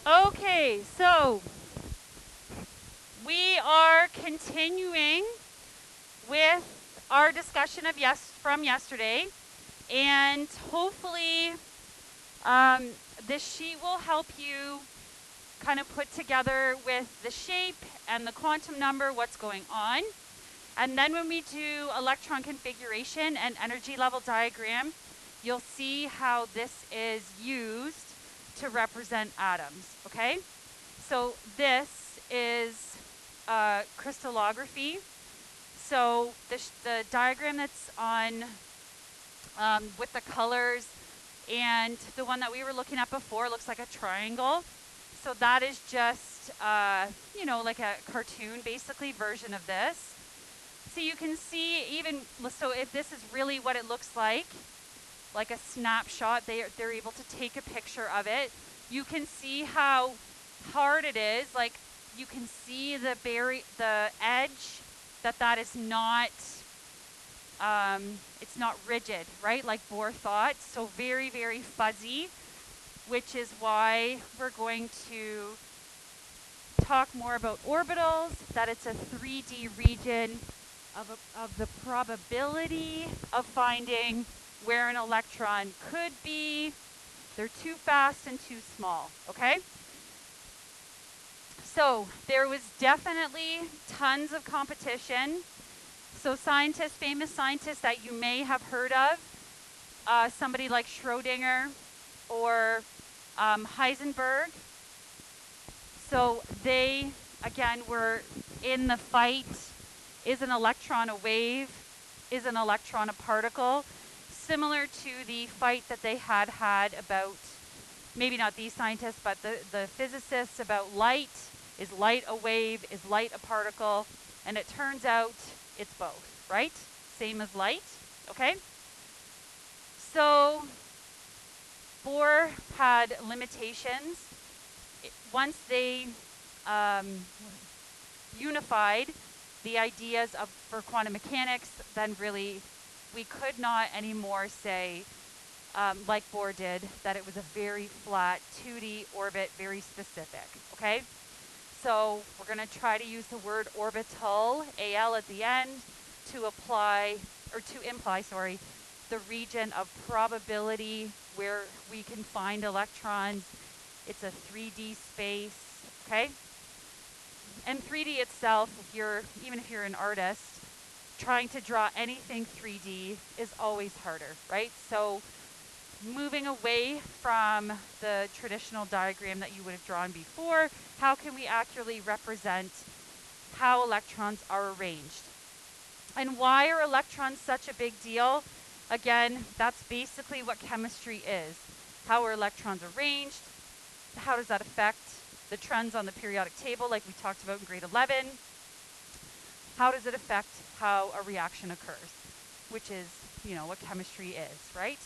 Okay, so we are continuing with our discussion of from yesterday, and hopefully um, this sheet will help you kind of put together with the shape and the quantum number what's going on. And then when we do electron configuration and energy level diagram, you'll see how this is used to represent atoms, okay? So this is crystallography. So the diagram that's on with the colors and the one that we were looking at before looks like a triangle. So that is just, like a cartoon, basically, version of this. So you can see so if this is really what it looks like a snapshot, they're able to take a picture of it. You can see how hard it is. Like, you can see the edge, that is not, it's not rigid, right? Like Bohr thought. So very, very fuzzy, which is why we're going to talk more about orbitals, that it's a 3D region of the probability of finding where an electron could be. They're too fast and too small, okay? So there was definitely tons of competition. So famous scientists that you may have heard of, somebody like Schrodinger or Heisenberg. So they, again, were in the fight. Is an electron a wave? Is an electron a particle? Similar to the fight that they had about, maybe not these scientists, but the physicists about light. Is light a wave? Is light a particle? And it turns out it's both, right? Same as light, okay? So Bohr had limitations. Once they unified the ideas for quantum mechanics, then really we could not anymore say, like Bohr did, that it was a very flat 2D orbit, very specific, okay? So we're going to try to use the word orbital, AL at the end, to imply, the region of probability where we can find electrons. It's a 3D space, okay? And 3D itself, even if you're an artist, trying to draw anything 3D is always harder, right? So moving away from the traditional diagram that you would have drawn before, how can we accurately represent how electrons are arranged? And why are electrons such a big deal? Again, that's basically what chemistry is. How are electrons arranged? How does that affect the trends on the periodic table, like we talked about in grade 11? How does it affect how a reaction occurs? Which is, what chemistry is, right?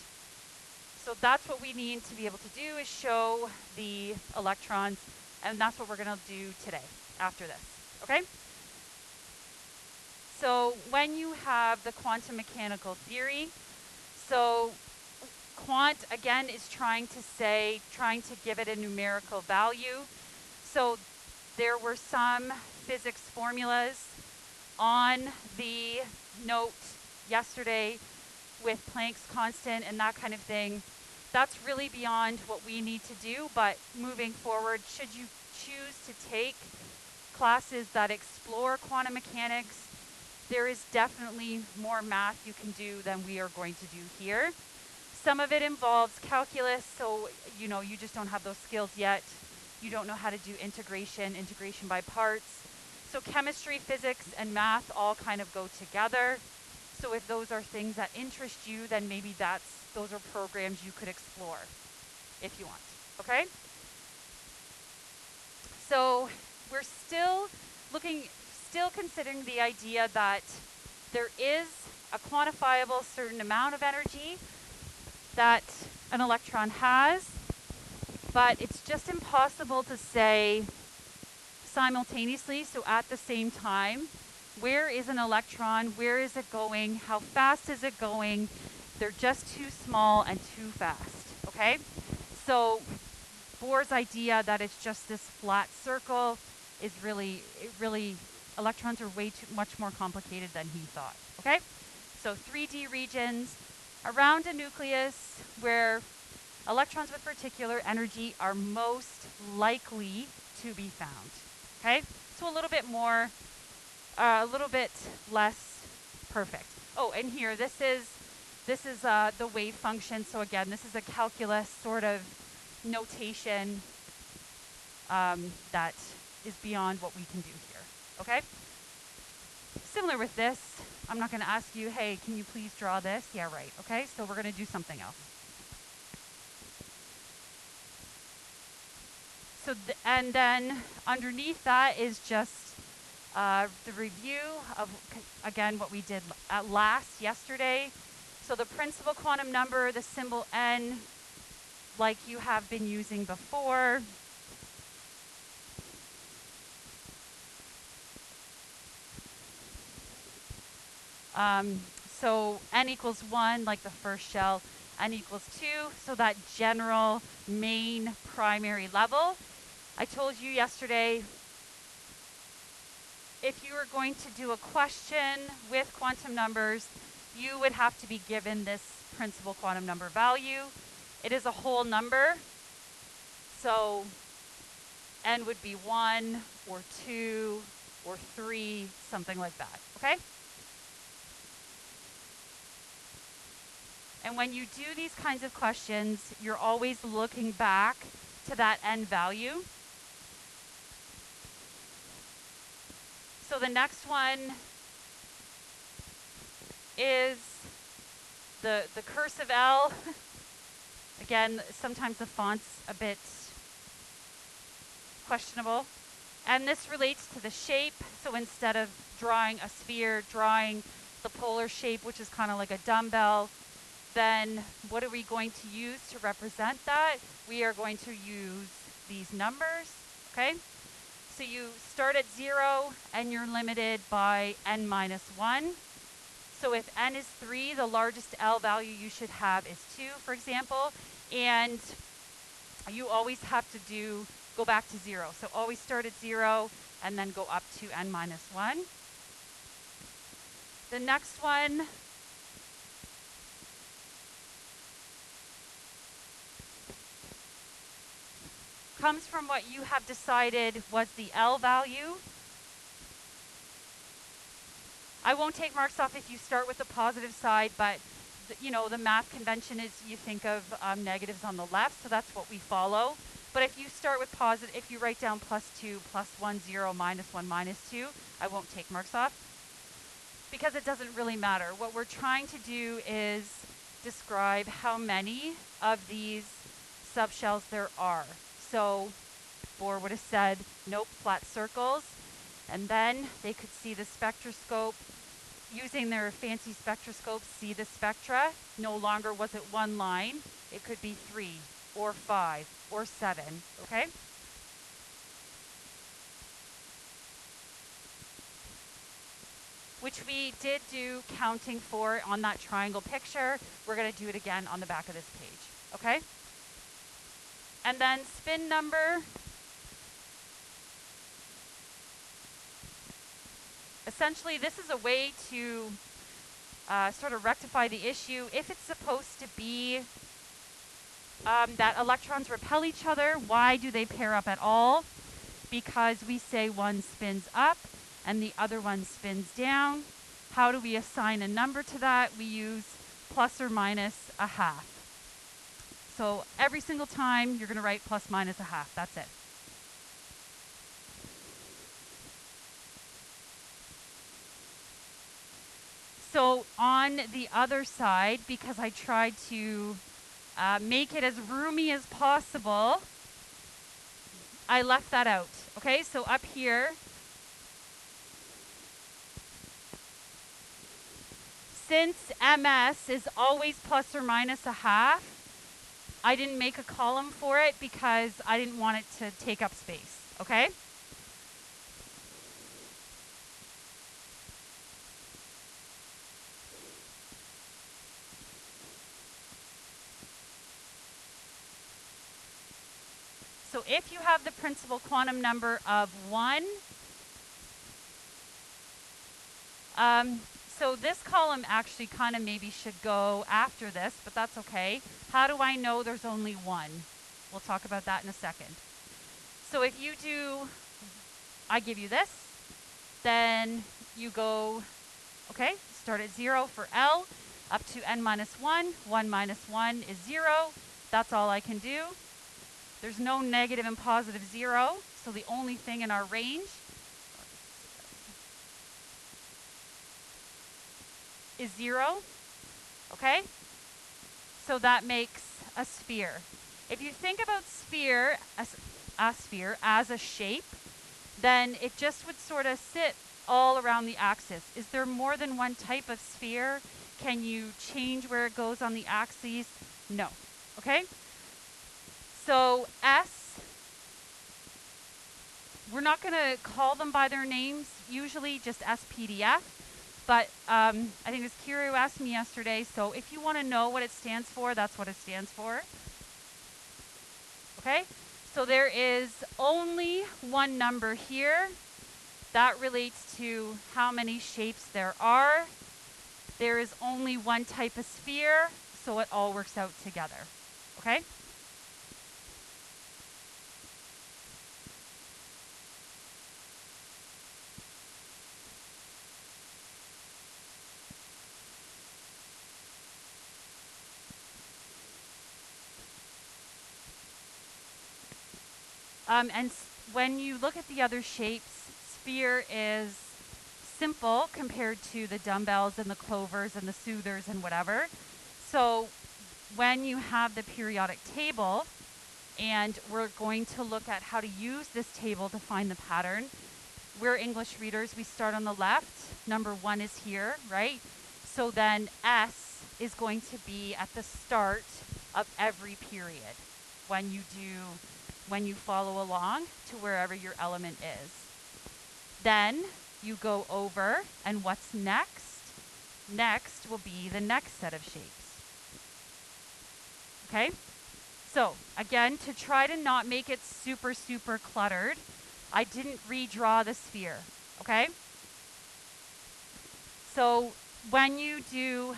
So that's what we need to be able to do, is show the electrons, and that's what we're going to do today after this, okay? So when you have the quantum mechanical theory, so quant, again, is trying to give it a numerical value. So there were some physics formulas on the note yesterday with Planck's constant and that kind of thing. That's really beyond what we need to do, but moving forward, should you choose to take classes that explore quantum mechanics, there is definitely more math you can do than we are going to do here. Some of it involves calculus, so you just don't have those skills yet. You don't know how to do integration by parts. So chemistry, physics, and math all kind of go together. So if those are things that interest you, then maybe those are programs you could explore if you want, okay? So we're still considering the idea that there is a quantifiable certain amount of energy that an electron has, but it's just impossible to say simultaneously, so at the same time, where is an electron, where is it going, how fast is it going? They're just too small and too fast, okay? So Bohr's idea that it's just this flat circle is really, electrons are way too much more complicated than he thought, okay? So 3D regions around a nucleus where electrons with particular energy are most likely to be found, okay? So a little bit more, a little bit less perfect. Oh, and here, this is the wave function. So again, this is a calculus sort of notation that is beyond what we can do here, okay? Similar with this, I'm not going to ask you, hey, can you please draw this? Yeah, right, okay? So we're going to do something else. So, and then underneath that is just the review of, again, what we did yesterday. So the principal quantum number, the symbol n, like you have been using before. So n equals 1, like the first shell, n equals 2, so that general main primary level. I told you yesterday, if you were going to do a question with quantum numbers, you would have to be given this principal quantum number value. It is a whole number, so n would be 1 or 2 or 3, something like that, okay? And when you do these kinds of questions, you're always looking back to that n value. So the next one is the cursive L. Again, sometimes the font's a bit questionable. And this relates to the shape. So instead of drawing a sphere, drawing the polar shape, which is kind of like a dumbbell, then what are we going to use to represent that? We are going to use these numbers, okay? So you start at 0 and you're limited by n minus 1. So if n is 3, the largest L value you should have is 2, for example. And you always have to go back to 0. So always start at 0 and then go up to n minus 1. The next one comes from what you have decided was the L value. I won't take marks off if you start with the positive side, but the math convention is you think of negatives on the left, so that's what we follow. But if you start with positive, if you write down +2, +1, 0, -1, -2, I won't take marks off because it doesn't really matter. What we're trying to do is describe how many of these subshells there are. So Bohr would have said, nope, flat circles. And then they could see the spectroscope. Using their fancy spectroscopes, see the spectra. No longer was it one line. It could be 3 or 5 or 7, okay? Which we did do counting for on that triangle picture. We're going to do it again on the back of this page, okay? And then spin number. Essentially, this is a way to sort of rectify the issue. If it's supposed to be that electrons repel each other, why do they pair up at all? Because we say one spins up and the other one spins down. How do we assign a number to that? We use plus or minus a half. So every single time you're going to write plus minus a half. That's it. So on the other side, because I tried to make it as roomy as possible, I left that out. Okay, so up here, since MS is always plus or minus a half, I didn't make a column for it because I didn't want it to take up space. Okay? So if you have the principal quantum number of 1, so this column actually kind of maybe should go after this, but that's okay. How do I know there's only 1? We'll talk about that in a second. So if you do, I give you this, then you go, okay, start at 0 for L, up to n minus 1. 1 minus 1 is 0. That's all I can do. There's no negative and positive 0, so the only thing in our range is 0, okay? So that makes a sphere. If you think about sphere as a shape, then it just would sort of sit all around the axis. Is there more than one type of sphere? Can you change where it goes on the axes? No, okay? So S, we're not going to call them by their names, usually just SPDF, but I think it was Kira who asked me yesterday, so if you want to know what it stands for, that's what it stands for. Okay, so there is only one number here. That relates to how many shapes there are. There is only one type of sphere, so it all works out together. Okay? When you look at the other shapes, sphere is simple compared to the dumbbells and the clovers and the soothers and whatever. So when you have the periodic table, and we're going to look at how to use this table to find the pattern. We're English readers. We start on the left. Number 1 is here, right? So then S is going to be at the start of every period when you follow along to wherever your element is. Then you go over, and what's next? Next will be the next set of shapes. Okay? So again, to try to not make it super, super cluttered, I didn't redraw the sphere, okay? So when you do,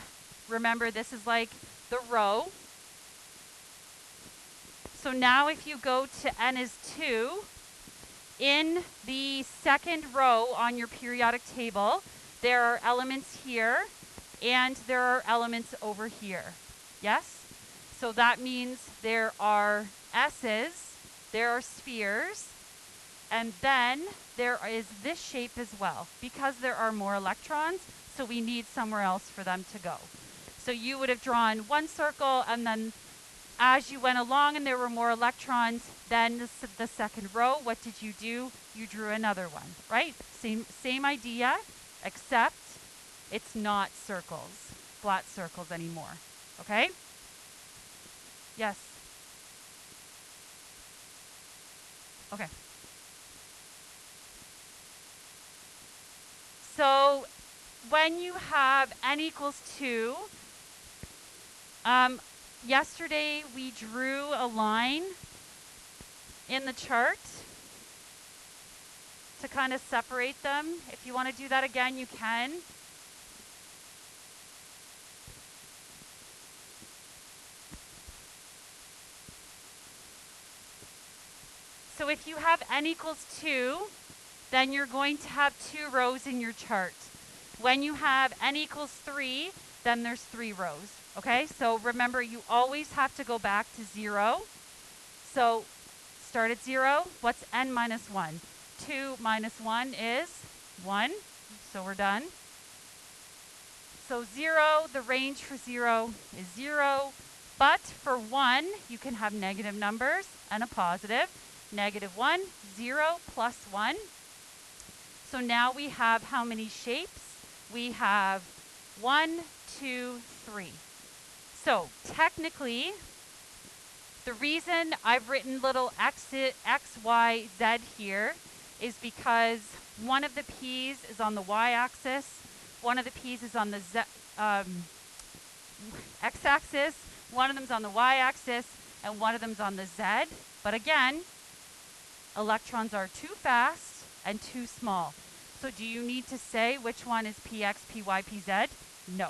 remember this is like the row. So now if you go to n is 2, in the second row on your periodic table, there are elements here and there are elements over here. Yes? So that means there are S's, there are spheres, and then there is this shape as well, because there are more electrons, so we need somewhere else for them to go. So you would have drawn one circle, and then as you went along and there were more electrons, then the second row, what did you do? You drew another one, right? Same idea, except it's not circles, flat circles anymore, okay? Yes. Okay. So when you have n equals 2, yesterday we drew a line in the chart to kind of separate them. If you want to do that again, you can. So if you have n equals 2, then you're going to have 2 rows in your chart. When you have n equals 3, then there's 3 rows. Okay, so remember you always have to go back to 0. So start at 0. What's n minus 1? 2 minus 1 is 1. So we're done. So 0, the range for 0 is 0. But for 1, you can have negative numbers and a positive. Negative 1, 0, plus 1. So now we have how many shapes? We have 1, 2, 3. So technically, the reason I've written little X, Y, Z here is because one of the P's is on the Y-axis, one of the P's is on the X-axis, one of them's on the Y-axis, and one of them's on the Z. But again, electrons are too fast and too small. So do you need to say which one is px, py, pz? No.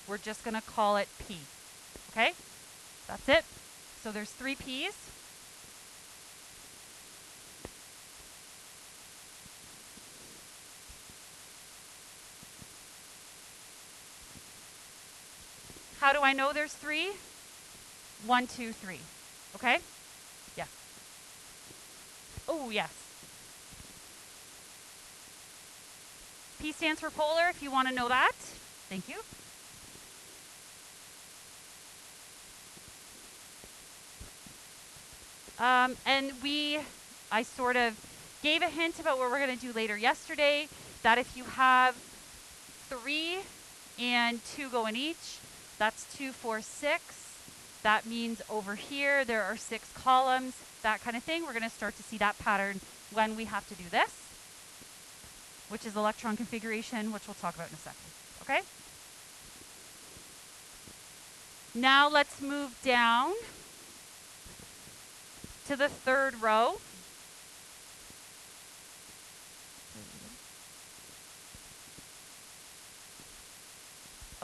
We're just going to call it p. Okay? That's it. So there's 3 p's. How do I know there's 3? 1, 2, 3. Okay? Yeah. Oh, yes. P stands for polar, if you want to know that. Thank you. And I sort of gave a hint about what we're going to do later yesterday, that if you have 3 and 2 go in each, that's 2, 4, 6. That means over here there are 6 columns, that kind of thing. We're going to start to see that pattern when we have to do this, which is electron configuration, which we'll talk about in a second. Okay? Now let's move down to the 3rd row.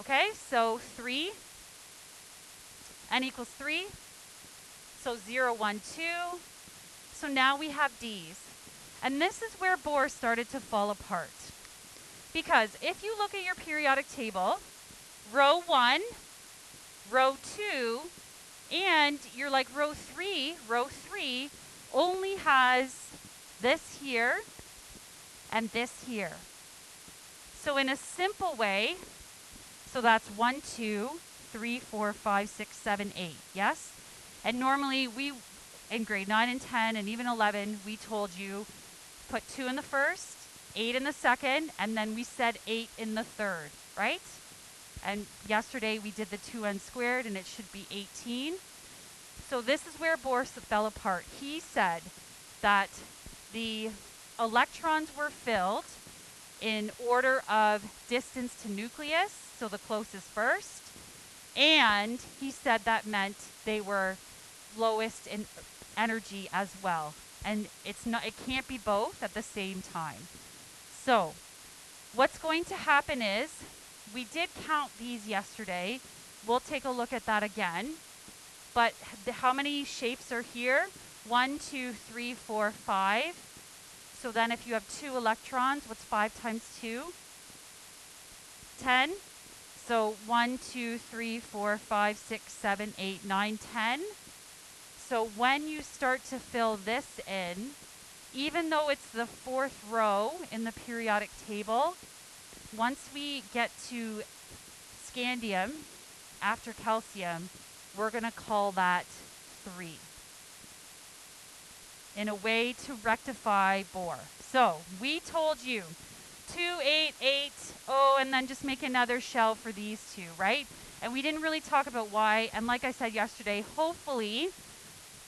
Okay, so 3, n equals 3. So 0, 1, 2. So now we have D's. And this is where Bohr started to fall apart. Because if you look at your periodic table, row 1, row 2, and you're like row 3 only has this here and this here. So in a simple way, so that's 1, 2, 3, 4, 5, 6, 7, 8, yes? And normally we, in grade 9 and 10 and even 11, we told you put 2 in the first, 8 in the second, and then we said 8 in the third, right? And yesterday we did the 2n squared and it should be 18. So this is where Bohr fell apart. He said that the electrons were filled in order of distance to nucleus, so the closest first, and he said that meant they were lowest in energy as well. And it can't be both at the same time. So what's going to happen is, we did count these yesterday. We'll take a look at that again. But how many shapes are here? 1, 2, 3, 4, 5. So then if you have 2 electrons, what's 5 times 2? 10. So 1, 2, 3, 4, 5, 6, 7, 8, 9, 10. So when you start to fill this in, even though it's the 4th row in the periodic table, once we get to scandium after calcium, we're going to call that 3 in a way to rectify Bohr. So we told you 2, 8, 8, oh, and then just make another shell for these 2, right? And we didn't really talk about why. And like I said yesterday, hopefully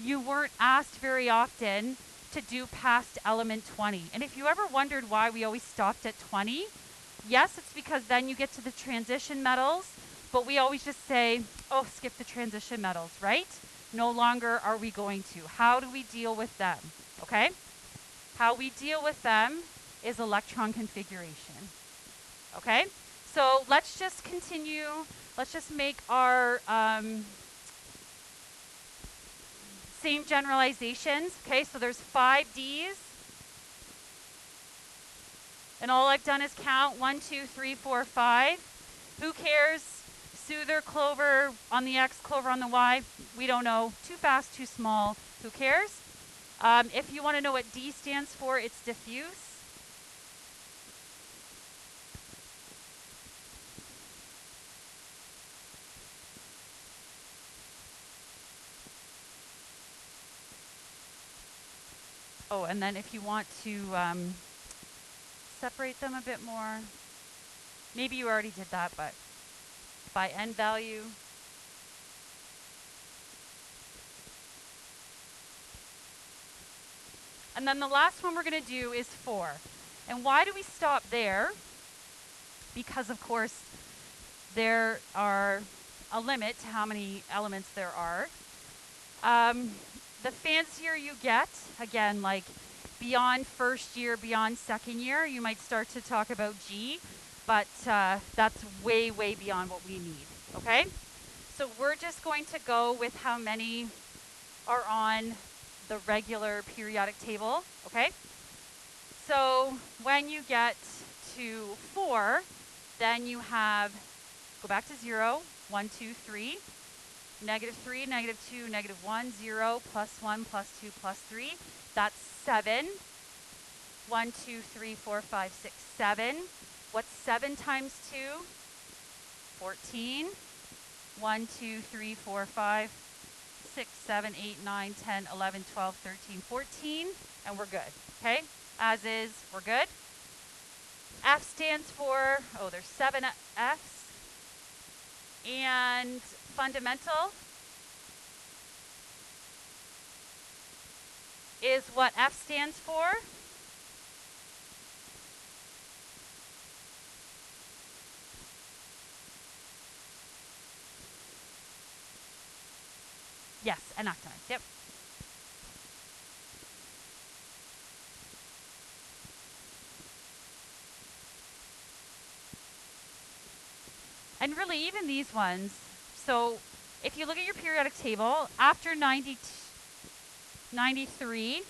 you weren't asked very often to do past element 20. And if you ever wondered why we always stopped at 20, yes, it's because then you get to the transition metals, but we always just say, oh, skip the transition metals, right? No longer are we going to. How do we deal with them? Okay? How we deal with them is electron configuration. Okay? So let's just continue. Let's just make our same generalizations. Okay, so there's 5 Ds. And all I've done is count 1, 2, 3, 4, 5. Who cares? Soother, Clover on the X, Clover on the Y. We don't know. Too fast, too small. Who cares? If you want to know what D stands for, it's diffuse. Oh, and then if you want to separate them a bit more, maybe you already did that, but by n value. And then the last one we're going to do is 4. And why do we stop there? Because, of course, there are a limit to how many elements there are. The fancier you get, again, like beyond first year, beyond second year, you might start to talk about G, but that's way, way beyond what we need, okay? So we're just going to go with how many are on the regular periodic table, okay? So when you get to 4, then you have, go back to 0, 1, 2, 3, -3, -2, -1, 0, +1, +2, +3. That's 7. 1, 2, 3, 4, 5, 6, 7. What's 7 times 2? 14. 1, 2, 3, 4, 5, 6, 7, 8, 9, 10, 11, 12, 13, 14. And we're good, okay? As is, we're good. F stands for, oh, there's 7 Fs. And fundamental is what F stands for. Yes, enactments, yep. And really, even these ones, so if you look at your periodic table, after 93,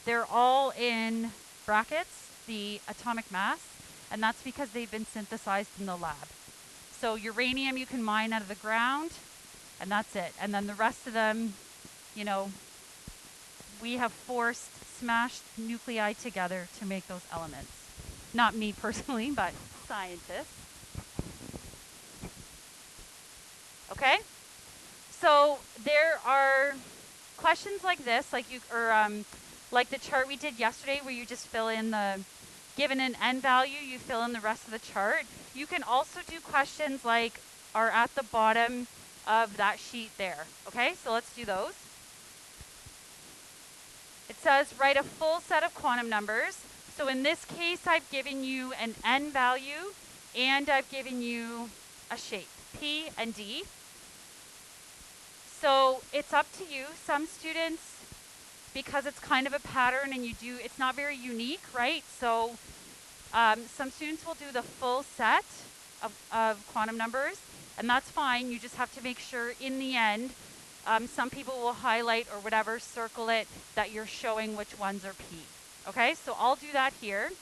they're all in brackets, the atomic mass, and that's because they've been synthesized in the lab. So uranium you can mine out of the ground, and that's it. And then the rest of them, you know, we have forced, smashed nuclei together to make those elements. Not me personally, but scientists. Okay? So there are questions like this, like like the chart we did yesterday where you just fill in the, given an n value, you fill in the rest of the chart. You can also do questions like are at the bottom of that sheet there. Okay, so let's do those. It says write a full set of quantum numbers. So in this case, I've given you an n value and I've given you a shape, P and D. So it's up to you. Some students, because it's kind of a pattern and it's not very unique, right? So some students will do the full set of quantum numbers, and that's fine. You just have to make sure in the end, some people will highlight or whatever, circle it, that you're showing which ones are P. Okay, so I'll do that here.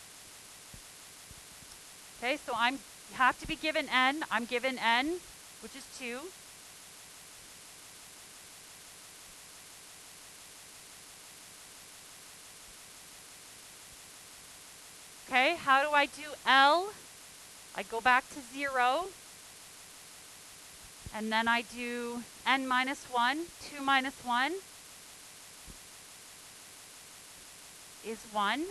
Okay, so you have to be given N. I'm given N, which is 2. Okay, how do I do L? I go back to 0, and then I do n minus 1. 2 minus 1 is 1.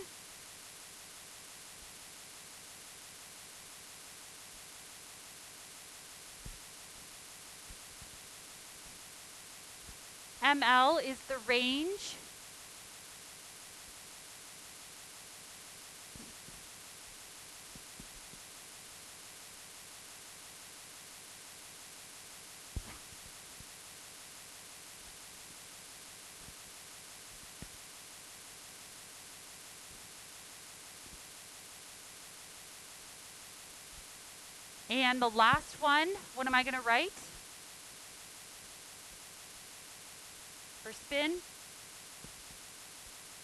ML is the range. And the last one, what am I going to write? For spin?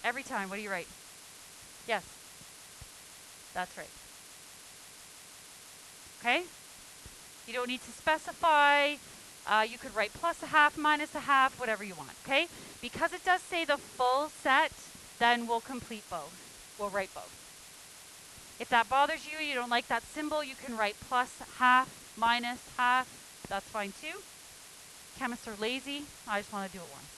Every time, what do you write? Yes, that's right. Okay? You don't need to specify. You could write plus a half, minus a half, whatever you want, okay? Because it does say the full set, then we'll complete both. We'll write both. If that bothers you, you don't like that symbol, you can write plus half, minus half. That's fine too. Chemists are lazy. I just want to do it once.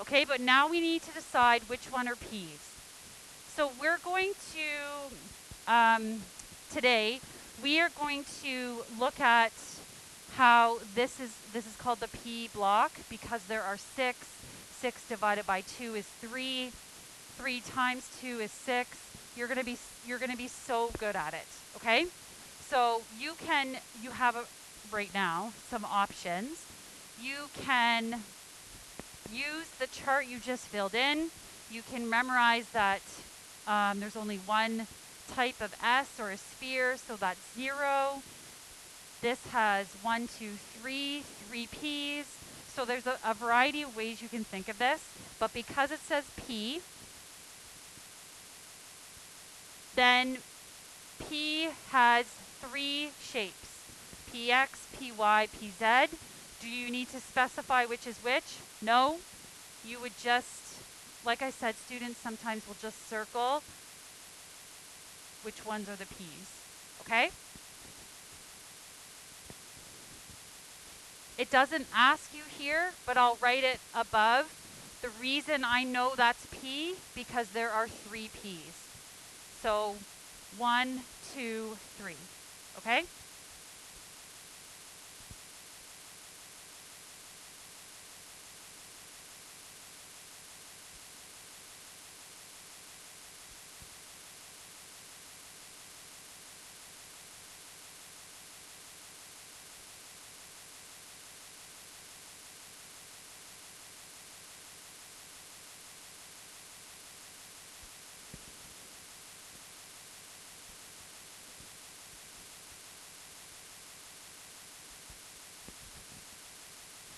Okay, but now we need to decide which one are P's. So we're going to, today, we are going to look at how this is called the P block because there are 6. 6 divided by 2 is 3. 3 times 2 is 6. You're gonna be so good at it. Okay, so you have right now some options. you can use the chart you just filled in. You can memorize that there's only one type of S or a sphere, so that's 0. This has 1, 2, 3, 3 P's. So there's a variety of ways you can think of this, but because it says P, then P has 3 shapes, PX, PY, PZ. Do you need to specify which is which? No. You would just, like I said, students sometimes will just circle which ones are the P's, okay? It doesn't ask you here, but I'll write it above. The reason I know that's P, because there are 3 P's. So 1, 2, 3, okay?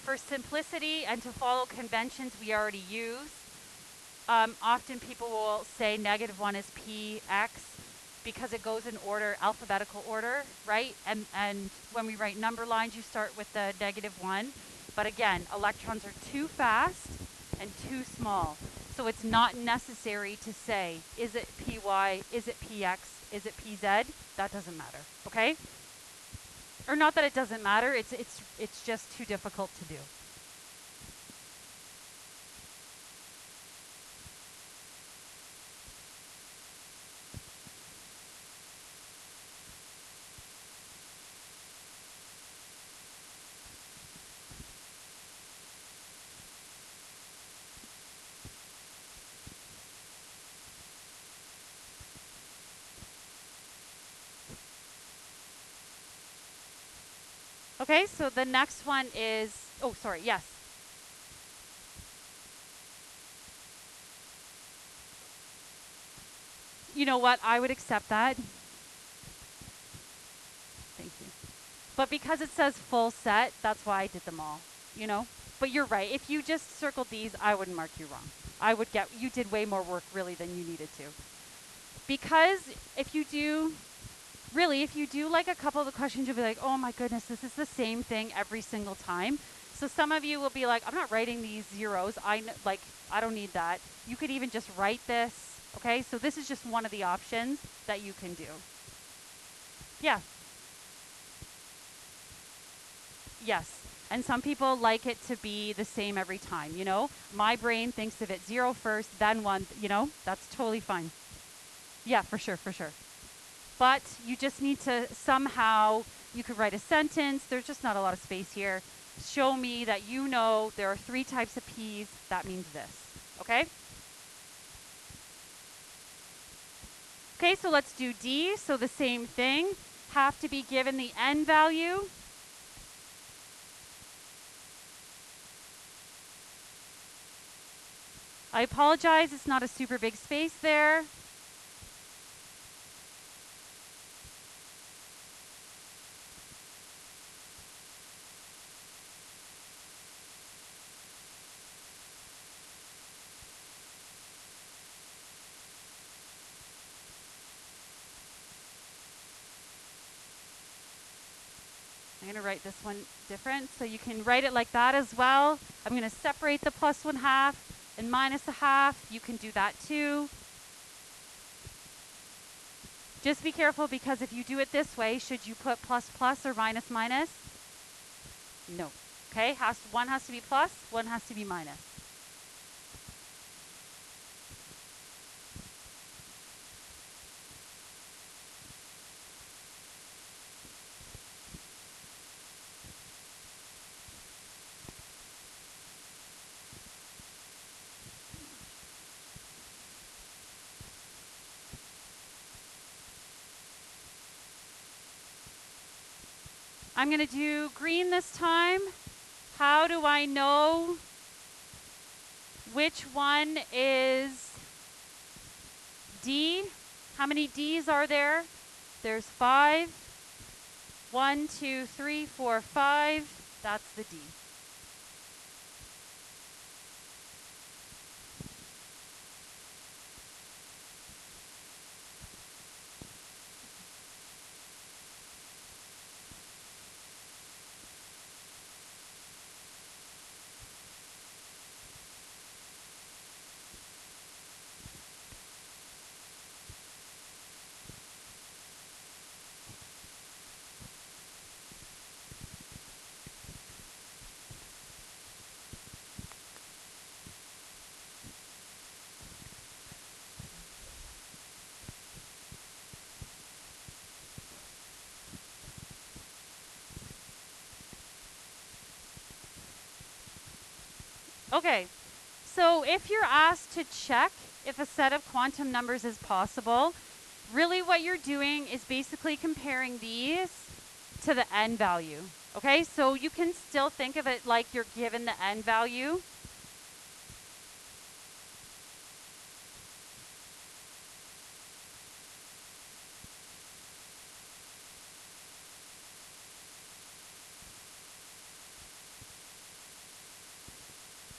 For simplicity and to follow conventions we already use, often people will say -1 is PX because it goes in order, alphabetical order, right? And when we write number lines, you start with the -1. But again, electrons are too fast and too small. So it's not necessary to say, is it PY, is it PX, is it PZ? That doesn't matter, okay? Or not that it doesn't matter, it's just too difficult to do. Okay, so the next one is, oh, sorry, yes. You know what? I would accept that. Thank you. But because it says full set, that's why I did them all, you know? But you're right. If you just circled these, I wouldn't mark you wrong. You did way more work really than you needed to. Because if you do like a couple of the questions, you'll be like, oh my goodness, this is the same thing every single time. So some of you will be like, I'm not writing these zeros. I don't need that. You could even just write this, okay? So this is just one of the options that you can do. Yeah. Yes. And some people like it to be the same every time, you know? My brain thinks of it 0 first, then 1, you know? That's totally fine. Yeah, for sure, for sure. But you just need to somehow, you could write a sentence. There's just not a lot of space here. Show me that you know there are 3 types of P's. That means this, okay? Okay, so let's do D. So the same thing. Have to be given the N value. I apologize, it's not a super big space there. I'm going to write this one different, so you can write it like that as well. I'm going to separate the plus 1/2 and minus 1/2. You can do that too. Just be careful because if you do it this way, should you put plus plus or minus minus? No. Okay, one has to be plus, one has to be minus. I'm going to do green this time. How do I know which one is D? How many D's are there? There's 5. 1, 2, 3, 4, 5. That's the D. Okay, so if you're asked to check if a set of quantum numbers is possible, really what you're doing is basically comparing these to the n value. Okay, so you can still think of it like you're given the n value.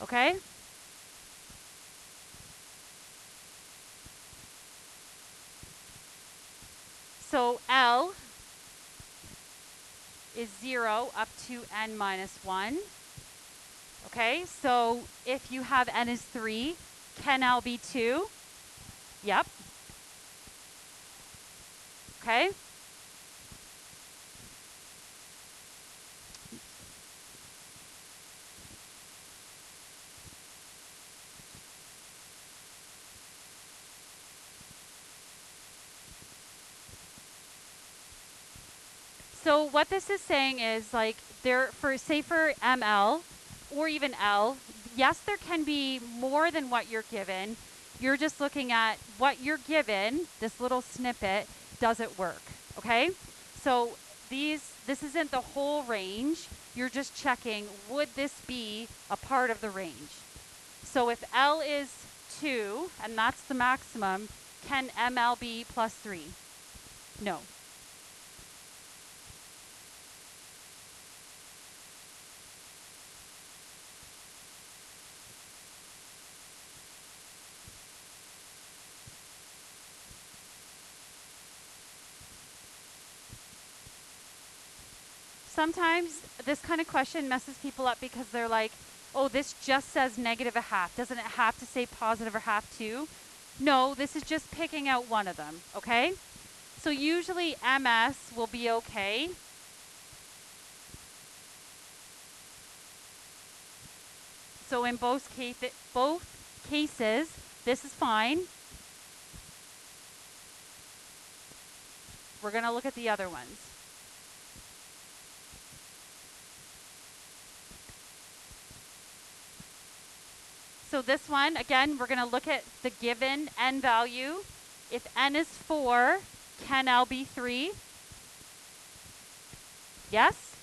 Okay? So L is 0 up to n minus 1. Okay, so if you have n is 3, can L be 2? Yep. Okay? So what this is saying is like there for say for ML or even L, yes, there can be more than what you're given. You're just looking at what you're given, this little snippet, does it work? Okay? So this isn't the whole range. You're just checking, would this be a part of the range? So if L is 2, and that's the maximum, can ML be plus 3? No. Sometimes this kind of question messes people up because they're like, oh, this just says negative a half. Doesn't it have to say positive or half too? No, this is just picking out one of them, okay? So usually MS will be okay. So in both cases, this is fine. We're going to look at the other ones. So this one, again, we're going to look at the given n value. If n is 4, can L be 3? Yes?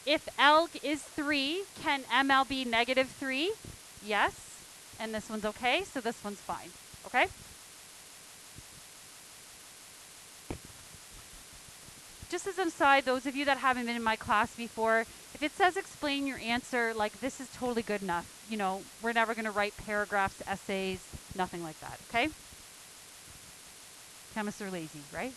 If L is 3, can ML be negative 3? Yes. And this one's okay, so this one's fine. Okay? Just as an aside, those of you that haven't been in my class before, if it says explain your answer, like this is totally good enough. You know, we're never going to write paragraphs, essays, nothing like that. Okay? Chemists are lazy, right?